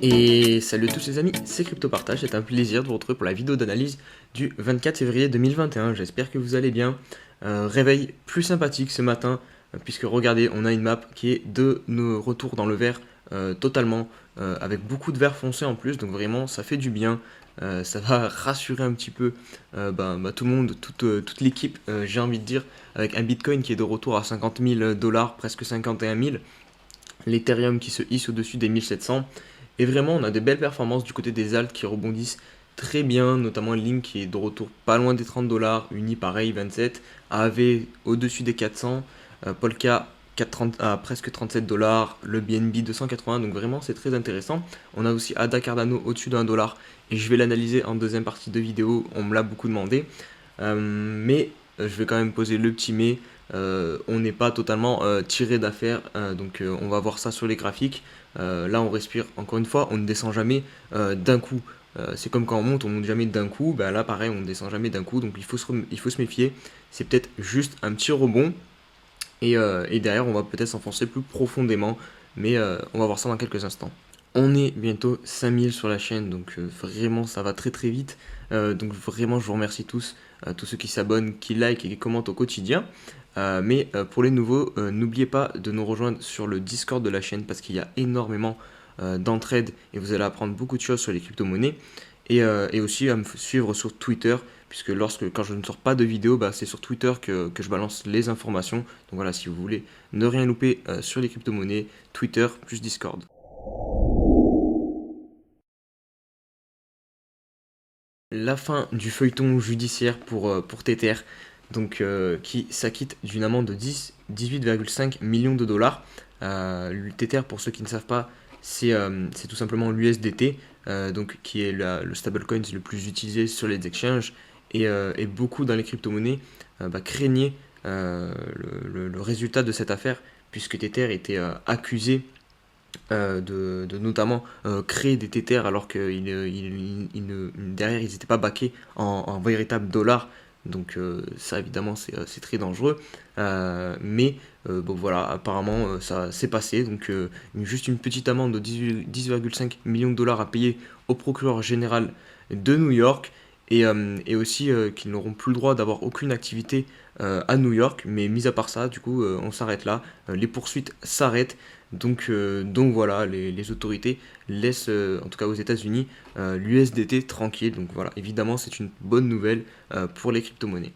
Et salut à tous les amis, c'est CryptoPartage, c'est un plaisir de vous retrouver pour la vidéo d'analyse du 24 février 2021, j'espère que vous allez bien. Réveil plus sympathique ce matin, puisque regardez, on a une map qui est de nos retours dans le vert totalement, avec beaucoup de vert foncé en plus, donc vraiment ça fait du bien, ça va rassurer un petit peu tout le monde, toute l'équipe, j'ai envie de dire, avec un Bitcoin qui est de retour à 50 000 dollars, presque 51 000, l'Ethereum qui se hisse au-dessus des 1700. Et vraiment, on a des belles performances du côté des alts qui rebondissent très bien, notamment Link qui est de retour pas loin des 30 dollars, Uni pareil 27, AV au-dessus des 400, Polka 430 à presque 37 dollars, le BNB 280, donc vraiment c'est très intéressant. On a aussi ADA Cardano au-dessus d'un dollar et je vais l'analyser en deuxième partie de vidéo, on me l'a beaucoup demandé. Mais je vais quand même poser le petit mais. On n'est pas totalement tiré d'affaire, donc on va voir ça sur les graphiques. Là, on respire. Encore une fois, on ne descend jamais d'un coup. C'est comme quand on monte jamais d'un coup. Ben là, pareil, on ne descend jamais d'un coup, donc il faut se méfier. C'est peut-être juste un petit rebond et derrière, on va peut-être s'enfoncer plus profondément, mais on va voir ça dans quelques instants. On est bientôt 5000 sur la chaîne, donc vraiment ça va très très vite. Donc vraiment je vous remercie tous, tous ceux qui s'abonnent, qui like et qui commentent au quotidien. Mais pour les nouveaux, n'oubliez pas de nous rejoindre sur le Discord de la chaîne parce qu'il y a énormément d'entraide et vous allez apprendre beaucoup de choses sur les crypto-monnaies. Et aussi à me suivre sur Twitter, puisque quand je ne sors pas de vidéo, bah, c'est sur Twitter que je balance les informations. Donc voilà, si vous voulez ne rien louper sur les crypto-monnaies, Twitter plus Discord. La fin du feuilleton judiciaire pour Tether, donc qui s'acquitte d'une amende de 18,5 millions de dollars. Le Tether, pour ceux qui ne savent pas, c'est tout simplement l'USDT, donc qui est le stablecoin le plus utilisé sur les exchanges, et beaucoup dans les crypto-monnaies craignaient le résultat de cette affaire, puisque Tether était accusé de notamment créer des Tethers alors que derrière ils n'étaient pas backés en véritable dollars. Donc ça évidemment c'est très dangereux. Mais bon voilà, apparemment ça s'est passé. Donc juste une petite amende de 10,5 millions de dollars à payer au procureur général de New York. Et aussi qu'ils n'auront plus le droit d'avoir aucune activité à New York. Mais mis à part ça, du coup on s'arrête là. Les poursuites s'arrêtent. Donc voilà, les autorités laissent, en tout cas aux États-Unis, l'USDT tranquille. Donc voilà, évidemment, c'est une bonne nouvelle pour les crypto-monnaies.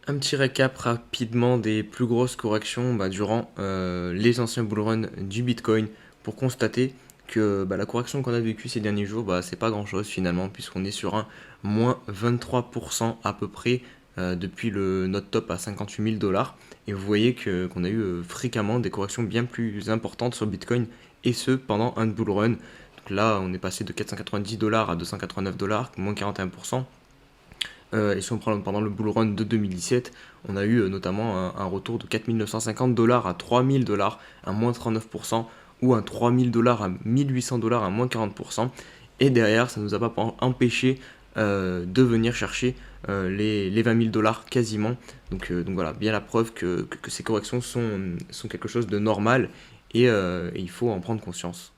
Un petit récap rapidement des plus grosses corrections durant les anciens bullruns du Bitcoin pour constater que la correction qu'on a vécue ces derniers jours, c'est pas grand chose finalement, puisqu'on est sur un moins 23% à peu près depuis notre top à 58 000 dollars. Et vous voyez qu'on a eu fréquemment des corrections bien plus importantes sur Bitcoin, et ce pendant un bull run. Donc là, on est passé de 490 dollars à 289 dollars, moins 41%. Et si on prend pendant le bull run de 2017, on a eu notamment un retour de 4 950 dollars à 3 000 dollars, à moins 39%, ou un 3 000 dollars à 1800 dollars, à moins 40%. Et derrière, ça ne nous a pas empêché de venir chercher les 20 000 dollars quasiment. Donc voilà, bien la preuve que ces corrections sont quelque chose de normal et il faut en prendre conscience.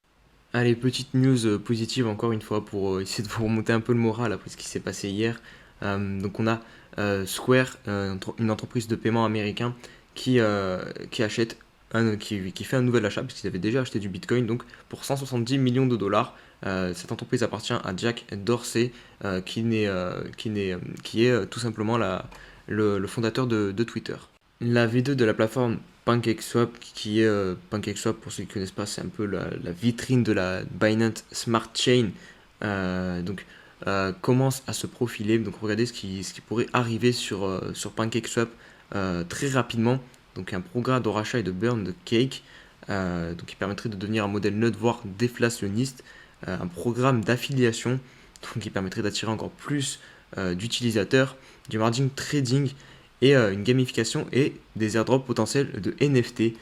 Allez, petite news positive encore une fois pour essayer de vous remonter un peu le moral après ce qui s'est passé hier. Donc on a Square, une entreprise de paiement américain qui achète qui fait un nouvel achat puisqu'ils avaient déjà acheté du Bitcoin donc pour 170 millions de dollars. Cette entreprise appartient à Jack Dorsey qui est tout simplement le fondateur de Twitter. La V2 de la plateforme PancakeSwap, qui est PancakeSwap, pour ceux qui ne connaissent pas, c'est un peu la vitrine de la Binance Smart Chain. Commence à se profiler. Donc regardez ce qui pourrait arriver sur PancakeSwap très rapidement. Donc un programme de rachat et de burn de cake, donc qui permettrait de devenir un modèle neutre voire déflationniste. Un programme d'affiliation donc qui permettrait d'attirer encore plus d'utilisateurs, du margin trading et une gamification et des airdrops potentiels de NFT.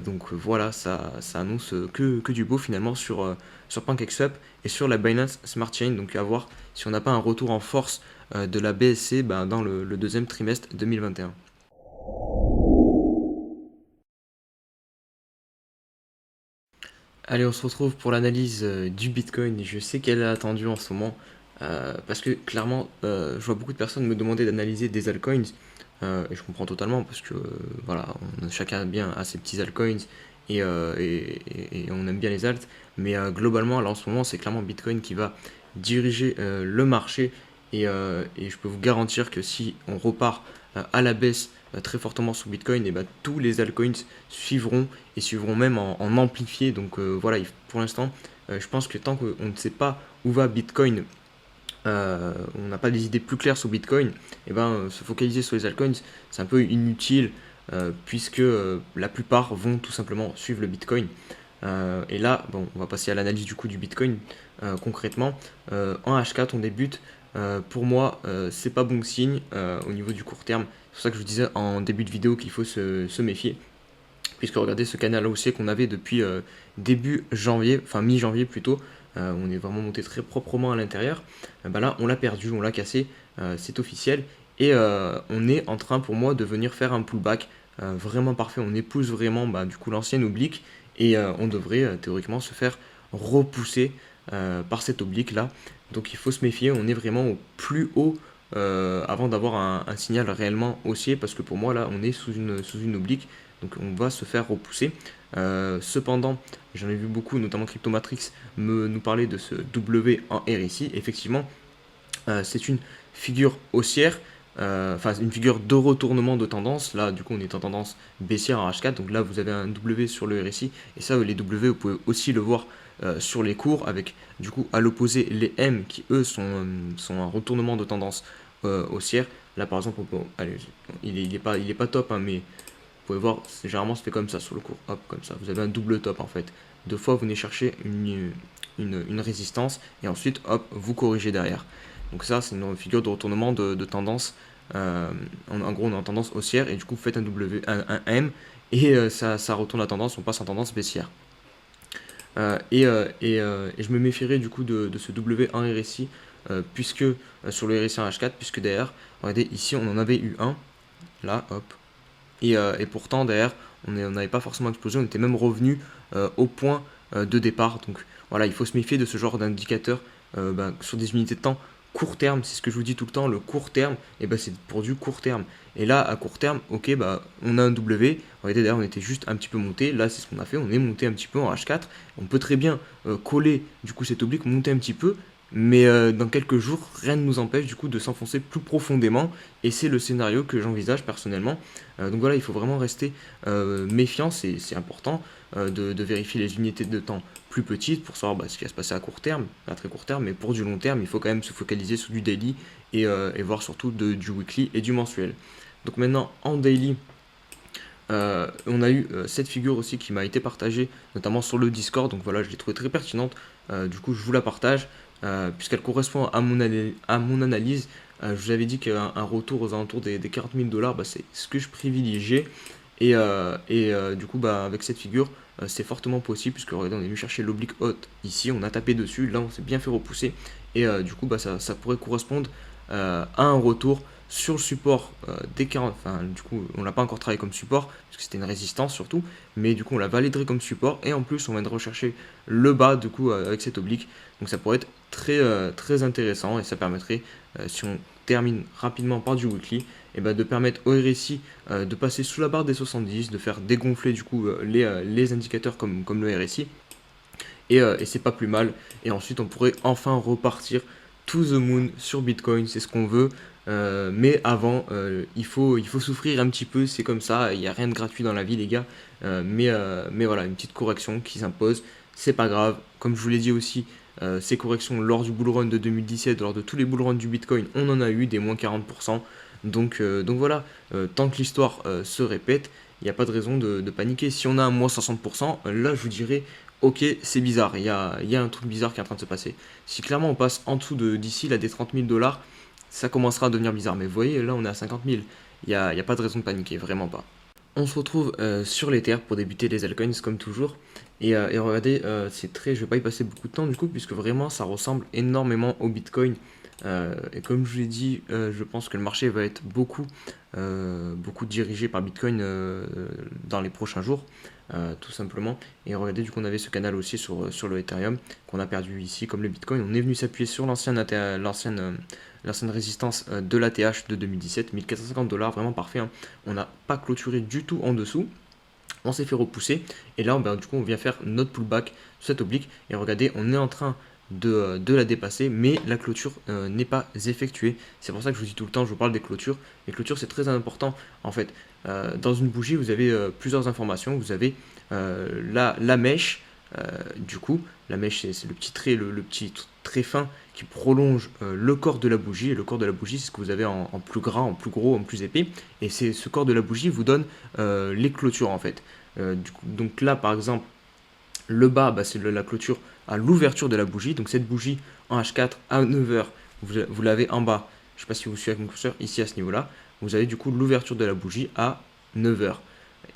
Donc voilà, ça annonce que du beau finalement sur PancakeSwap et sur la Binance Smart Chain. Donc à voir si on n'a pas un retour en force de la BSC dans le deuxième trimestre 2021. Allez, on se retrouve pour l'analyse du Bitcoin. Je sais qu'elle est attendue en ce moment parce que clairement, je vois beaucoup de personnes me demander d'analyser des altcoins et je comprends totalement parce que voilà, chacun bien a ses petits altcoins et on aime bien les alts. Mais globalement, là en ce moment, c'est clairement Bitcoin qui va diriger le marché et je peux vous garantir que si on repart à la baisse très fortement sur Bitcoin, et bah, tous les altcoins suivront et suivront même en amplifié. Donc voilà, pour l'instant, je pense que tant qu'on ne sait pas où va Bitcoin, on n'a pas des idées plus claires sur Bitcoin, et ben se focaliser sur les altcoins, c'est un peu inutile puisque la plupart vont tout simplement suivre le Bitcoin. Et là, bon, on va passer à l'analyse du coup du Bitcoin concrètement. En H4, on débute. Pour moi, c'est pas bon signe au niveau du court terme. C'est pour ça que je vous disais en début de vidéo qu'il faut se méfier. Puisque regardez ce canal haussier qu'on avait depuis début janvier, enfin mi-janvier plutôt, on est vraiment monté très proprement à l'intérieur. Bah là, on l'a perdu, on l'a cassé, c'est officiel. Et on est en train pour moi de venir faire un pullback vraiment parfait. On épouse vraiment bah, du coup l'ancienne oblique et on devrait théoriquement se faire repousser par cette oblique là. Donc il faut se méfier, on est vraiment au plus haut avant d'avoir un signal réellement haussier parce que pour moi là on est sous une oblique, donc on va se faire repousser. Cependant, j'en ai vu beaucoup, notamment Cryptomatrix, nous parler de ce W en RSI. Effectivement, c'est une figure haussière, enfin une figure de retournement de tendance. Là, du coup, on est en tendance baissière en H4. Donc là, vous avez un W sur le RSI. Et ça, les W, vous pouvez aussi le voir sur les cours, avec du coup à l'opposé les M qui eux sont un retournement de tendance haussière. Là, par exemple, allez, il est pas top, hein, mais vous pouvez voir, généralement, ça fait comme ça sur le cours. Hop, comme ça. Vous avez un double top en fait. Deux fois, vous venez chercher une résistance et ensuite, hop, vous corrigez derrière. Donc ça, c'est une figure de retournement de tendance. En gros, on est en tendance haussière et du coup, vous faites un W, un M et ça retourne la tendance, on passe en tendance baissière. Et je me méfierais du coup de ce W en RSI puisque sur le RSI en H4, puisque derrière, regardez, ici, on en avait eu un. Là, hop. Et pourtant, derrière, on n'avait pas forcément explosé, on était même revenu au point de départ. Donc voilà, il faut se méfier de ce genre d'indicateur sur des unités de temps court terme. C'est ce que je vous dis tout le temps, le court terme, et c'est pour du court terme. Et là, à court terme, ok, on a un W. Regardez, d'ailleurs, on était juste un petit peu monté. Là, c'est ce qu'on a fait, on est monté un petit peu en H4. On peut très bien coller du coup cette oblique, monter un petit peu. Mais dans quelques jours, rien ne nous empêche du coup de s'enfoncer plus profondément et c'est le scénario que j'envisage personnellement. Donc voilà, il faut vraiment rester méfiant, c'est important de vérifier les unités de temps plus petites pour savoir ce qui va se passer à court terme, à très court terme, mais pour du long terme, il faut quand même se focaliser sur du daily et voir surtout du weekly et du mensuel. Donc maintenant, en daily, on a eu cette figure aussi qui m'a été partagée, notamment sur le Discord, donc voilà, je l'ai trouvée très pertinente, du coup je vous la partage. Puisqu'elle correspond à mon analyse. Je vous avais dit qu'un retour aux alentours des 40 000 dollars, c'est ce que je privilégiais. Et du coup, avec cette figure, c'est fortement possible, puisque regardez, on est venu chercher l'oblique haute ici, on a tapé dessus, là on s'est bien fait repousser. Et du coup, ça pourrait correspondre à un retour sur le support des 40. Enfin, du coup, on l'a pas encore travaillé comme support, parce que c'était une résistance surtout, mais du coup, on l'a validé comme support, et en plus, on vient de rechercher le bas, du coup, avec cette oblique. Donc ça pourrait être très intéressant, et ça permettrait, si on termine rapidement par du weekly, de permettre au RSI de passer sous la barre des 70, de faire dégonfler du coup les indicateurs comme le RSI, et c'est pas plus mal. Et ensuite, on pourrait enfin repartir to the moon sur Bitcoin, c'est ce qu'on veut. Mais avant, il faut souffrir un petit peu, c'est comme ça, il n'y a rien de gratuit dans la vie, les gars. Mais voilà, une petite correction qui s'impose, c'est pas grave. Comme je vous l'ai dit aussi, ces corrections lors du bull run de 2017, lors de tous les bull runs du Bitcoin, on en a eu des moins 40%. Donc voilà, tant que l'histoire se répète, il n'y a pas de raison de paniquer. Si on a un moins 60%, là je vous dirais, ok, c'est bizarre, il y a un truc bizarre qui est en train de se passer. Si clairement on passe en dessous d'ici, là, des 30 000 dollars, ça commencera à devenir bizarre. Mais vous voyez, là on est à 50 000, il n'y a pas de raison de paniquer, vraiment pas. On se retrouve sur l'Ether pour débuter les altcoins comme toujours. Et regardez, je vais pas y passer beaucoup de temps du coup, puisque vraiment ça ressemble énormément au Bitcoin Et comme je vous l'ai dit, je pense que le marché va être beaucoup dirigé par Bitcoin dans les prochains jours, tout simplement. Et regardez, du coup, on avait ce canal aussi sur le Ethereum qu'on a perdu ici, comme le Bitcoin. On est venu s'appuyer sur l'ancienne résistance de l'ATH de 2017, 1450 $, vraiment parfait, hein. On n'a pas clôturé du tout en dessous. On s'est fait repousser et là du coup on vient faire notre pullback sur cette oblique et regardez, on est en train de la dépasser, mais la clôture n'est pas effectuée. C'est pour ça que je vous dis tout le temps, je vous parle des clôtures. Les clôtures, c'est très important en fait. Dans une bougie, vous avez plusieurs informations. Vous avez la mèche. Du coup, la mèche, c'est le petit trait, le petit trait fin qui prolonge le corps de la bougie. Et le corps de la bougie, c'est ce que vous avez en plus gras, en plus gros, en plus épais. Et c'est ce corps de la bougie vous donne les clôtures en fait. Du coup, donc là, par exemple, le bas, c'est la clôture à l'ouverture de la bougie. Donc cette bougie en H4 à 9h, vous l'avez en bas. Je ne sais pas si vous suivez avec mon curseur, ici à ce niveau-là. Vous avez du coup l'ouverture de la bougie à 9h.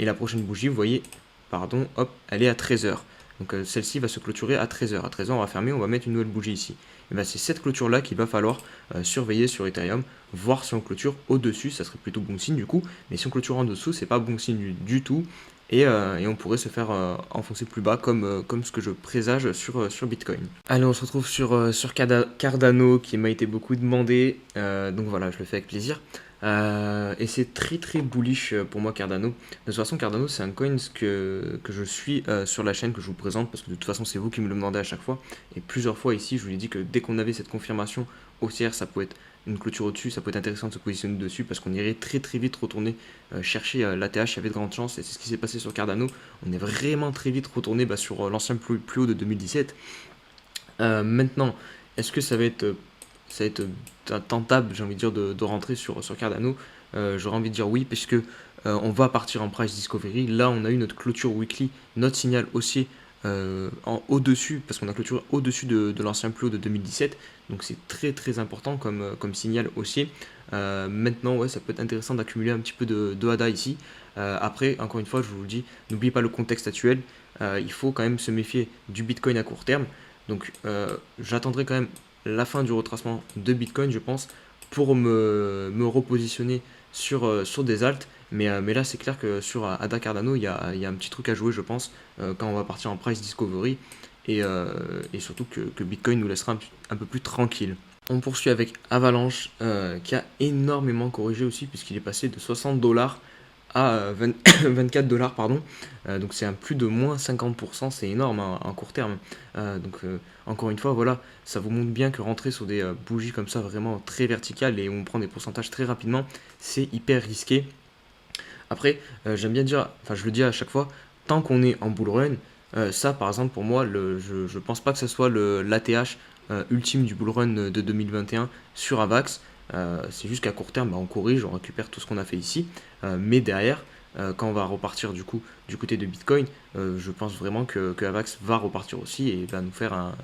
Et la prochaine bougie, vous voyez, pardon, hop, elle est à 13h. Donc celle-ci va se clôturer à 13h. À 13h, on va fermer, on va mettre une nouvelle bougie ici. Et c'est cette clôture-là qu'il va falloir surveiller sur Ethereum, voir si on clôture au-dessus, ça serait plutôt bon signe du coup. Mais si on clôture en dessous, c'est pas bon signe du tout. Et on pourrait se faire enfoncer plus bas comme ce que je présage sur Bitcoin. Allez, on se retrouve sur Cardano qui m'a été beaucoup demandé, donc voilà, je le fais avec plaisir. Et c'est très très bullish pour moi Cardano. De toute façon, Cardano c'est un coin que je suis sur la chaîne, que je vous présente, parce que de toute façon c'est vous qui me le demandez à chaque fois. Et plusieurs fois ici, je vous ai dit que dès qu'on avait cette confirmation haussière, ça pouvait être une clôture au-dessus, ça peut être intéressant de se positionner dessus parce qu'on irait très très vite retourner chercher l'ATH, il y avait de grandes chances et c'est ce qui s'est passé sur Cardano. On est vraiment très vite retourné sur l'ancien plus haut de 2017. Maintenant, est-ce que ça va être tentable, j'ai envie de dire, de rentrer sur Cardano? J'aurais envie de dire oui, puisque on va partir en price discovery. Là, on a eu notre clôture weekly, notre signal haussier au-dessus, parce qu'on a clôturé au-dessus de l'ancien plus haut de 2017. Donc c'est très très important comme signal haussier. Maintenant, ouais, ça peut être intéressant d'accumuler un petit peu de ADA ici. Après, encore une fois, je vous le dis, n'oubliez pas le contexte actuel. Il faut quand même se méfier du Bitcoin à court terme. Donc j'attendrai quand même la fin du retracement de Bitcoin, je pense, pour me repositionner sur des alts. Mais là, c'est clair que sur ADA Cardano, il y a un petit truc à jouer, je pense, quand on va partir en price discovery. Et surtout que Bitcoin nous laissera un peu plus tranquille. On poursuit avec Avalanche, qui a énormément corrigé aussi, puisqu'il est passé de 60 $ à 24 $, pardon. Donc c'est un plus de moins 50%, c'est énorme hein, en court terme. Donc encore une fois, voilà, ça vous montre bien que rentrer sur des bougies comme ça, vraiment très verticales et où on prend des pourcentages très rapidement, c'est hyper risqué. Après, j'aime bien dire, enfin je le dis à chaque fois, tant qu'on est en bull run, ça par exemple pour moi, je pense pas que ce soit l'ATH ultime du bull run de 2021 sur Avax. C'est juste qu'à court terme, on corrige, on récupère tout ce qu'on a fait ici. Mais derrière, quand on va repartir du coup du côté de Bitcoin, je pense vraiment que Avax va repartir aussi et va nous faire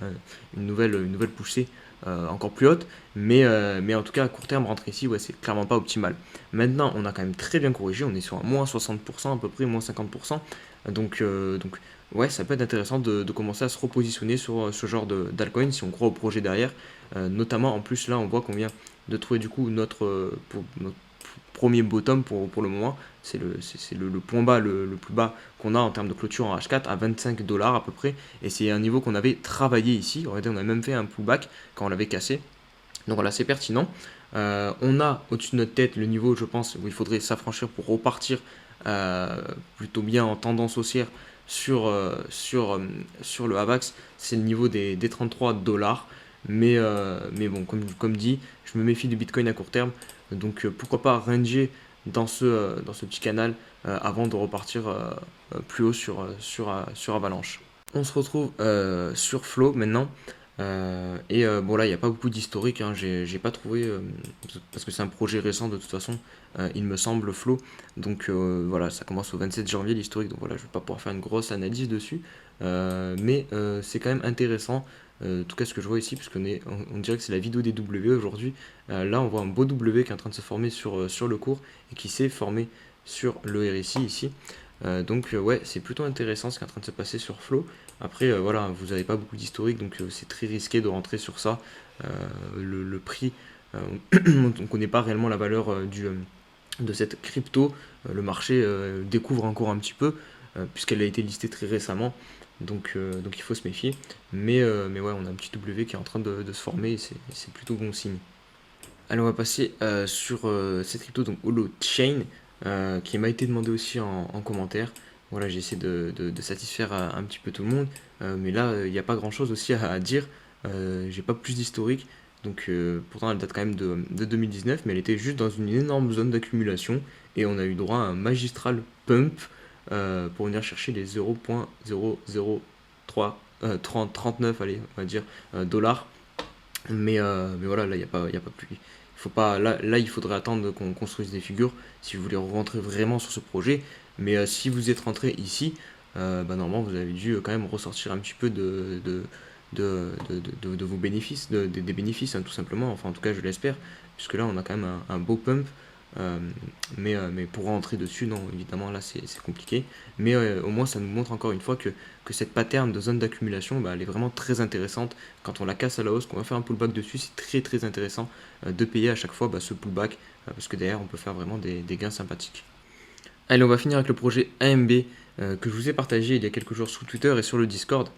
une nouvelle poussée encore plus haute. Mais en tout cas, à court terme, rentrer ici, ouais, c'est clairement pas optimal. Maintenant, on a quand même très bien corrigé, on est sur un moins 60% à peu près, moins 50%. Donc ouais, ça peut être intéressant de commencer à se repositionner sur ce genre d'altcoin si on croit au projet derrière. Notamment, en plus, là, on voit qu'on vient de trouver du coup notre premier bottom pour le moment. C'est le point bas, le plus bas qu'on a en termes de clôture en H4 à 25 $ à peu près. Et c'est un niveau qu'on avait travaillé ici. Regardez, on a même fait un pullback quand on l'avait cassé. Donc voilà, c'est pertinent. On a au-dessus de notre tête le niveau, je pense, où il faudrait s'affranchir pour repartir plutôt bien en tendance haussière sur le AVAX. C'est le niveau des 33 $. Mais bon, comme dit, je me méfie du Bitcoin à court terme. Donc pourquoi pas ranger dans ce petit canal avant de repartir plus haut sur Avalanche. On se retrouve sur Flow maintenant. Bon là il n'y a pas beaucoup d'historique, hein, j'ai pas trouvé, parce que c'est un projet récent de toute façon, il me semble Flow. Donc voilà, ça commence au 27 janvier l'historique, donc voilà, je vais pas pouvoir faire une grosse analyse dessus. Mais c'est quand même intéressant, en tout cas ce que je vois ici, puisqu'on on dirait que c'est la vidéo des W aujourd'hui. Là on voit un beau W qui est en train de se former sur le cours et qui s'est formé sur le RSI ici. Donc ouais, c'est plutôt intéressant ce qui est en train de se passer sur Flow. Après, voilà, vous n'avez pas beaucoup d'historique, donc c'est très risqué de rentrer sur ça. Le prix, on ne connaît pas réellement la valeur de cette crypto. Le marché découvre encore un petit peu, puisqu'elle a été listée très récemment. Donc il faut se méfier. Mais ouais, on a un petit W qui est en train de se former et c'est plutôt bon signe. Allez, on va passer sur cette crypto, donc Holochain, qui m'a été demandé aussi en commentaire. Voilà, j'ai essayé de satisfaire un petit peu tout le monde, mais là, il n'y a pas grand-chose aussi à dire. J'ai pas plus d'historique, donc pourtant elle date quand même de 2019, mais elle était juste dans une énorme zone d'accumulation, et on a eu droit à un magistral pump pour venir chercher les 0.003, 39, allez, on va dire, dollars. Mais voilà, là, y a pas plus. Il faut pas, là, il faudrait attendre qu'on construise des figures si vous voulez rentrer vraiment sur ce projet. Mais si vous êtes rentré ici, bah, normalement, vous avez dû quand même ressortir un petit peu de vos bénéfices, des bénéfices, hein, tout simplement. Enfin, en tout cas, je l'espère. Puisque là, on a quand même un beau pump. Euh, mais pour rentrer dessus, non, évidemment, là, c'est compliqué. Mais au moins, ça nous montre encore une fois que cette pattern de zone d'accumulation, bah, elle est vraiment très intéressante. Quand on la casse à la hausse, qu'on va faire un pullback dessus, c'est très très intéressant de payer à chaque fois bah, ce pullback, parce que derrière, on peut faire vraiment des gains sympathiques. Allez, on va finir avec le projet AMB que je vous ai partagé il y a quelques jours sur Twitter et sur le Discord.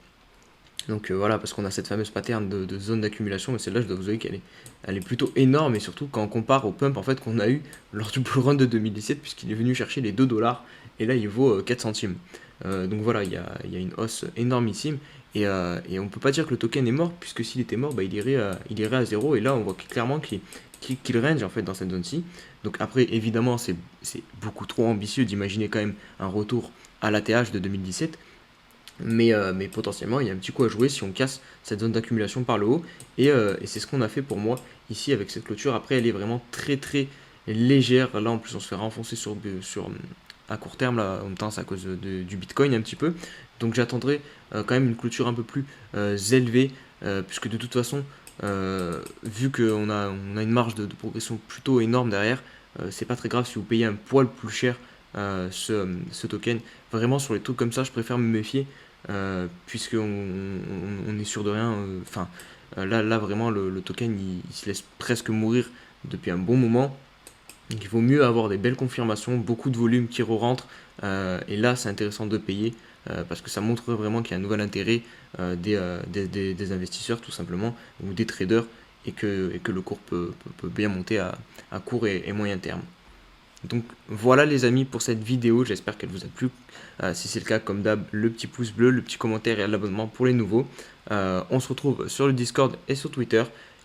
Donc voilà, parce qu'on a cette fameuse pattern de zone d'accumulation, mais celle-là, je dois vous avouer elle est plutôt énorme, et surtout quand on compare au pump en fait, qu'on a eu lors du bull run de 2017, puisqu'il est venu chercher les 2 dollars, et là il vaut 4 centimes. Donc voilà, il y a une hausse énormissime, et on ne peut pas dire que le token est mort, puisque s'il était mort, bah, il irait à zéro, et là on voit clairement qu'il range en fait dans cette zone-ci. Donc après, évidemment, c'est beaucoup trop ambitieux d'imaginer quand même un retour à l'ATH de 2017, mais potentiellement, il y a un petit coup à jouer si on casse cette zone d'accumulation par le haut. Et c'est ce qu'on a fait pour moi ici avec cette clôture. Après, elle est vraiment très très légère. Là, en plus, on se fait renfoncer à court terme. Là, en même temps, c'est à cause du Bitcoin un petit peu. Donc, j'attendrai quand même une clôture un peu plus élevée. Puisque de toute façon, vu qu'on a une marge de progression plutôt énorme derrière, c'est pas très grave si vous payez un poil plus cher ce token. Vraiment, sur les trucs comme ça, je préfère me méfier, puisqu'on on est sûr de rien. Enfin, là, vraiment, le token, il se laisse presque mourir depuis un bon moment. Donc il vaut mieux avoir des belles confirmations, beaucoup de volume qui re-rentre, et là c'est intéressant de payer, parce que ça montre vraiment qu'il y a un nouvel intérêt des investisseurs tout simplement, ou des traders, et que le cours peut bien monter à court et moyen terme. Donc voilà les amis pour cette vidéo, j'espère qu'elle vous a plu. Si c'est le cas, comme d'hab, le petit pouce bleu, le petit commentaire et l'abonnement pour les nouveaux. On se retrouve sur le Discord et sur Twitter.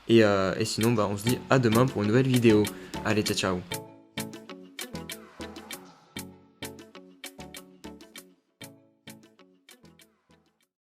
Et sinon, bah, on se dit à demain pour une nouvelle vidéo. Allez, ciao ciao.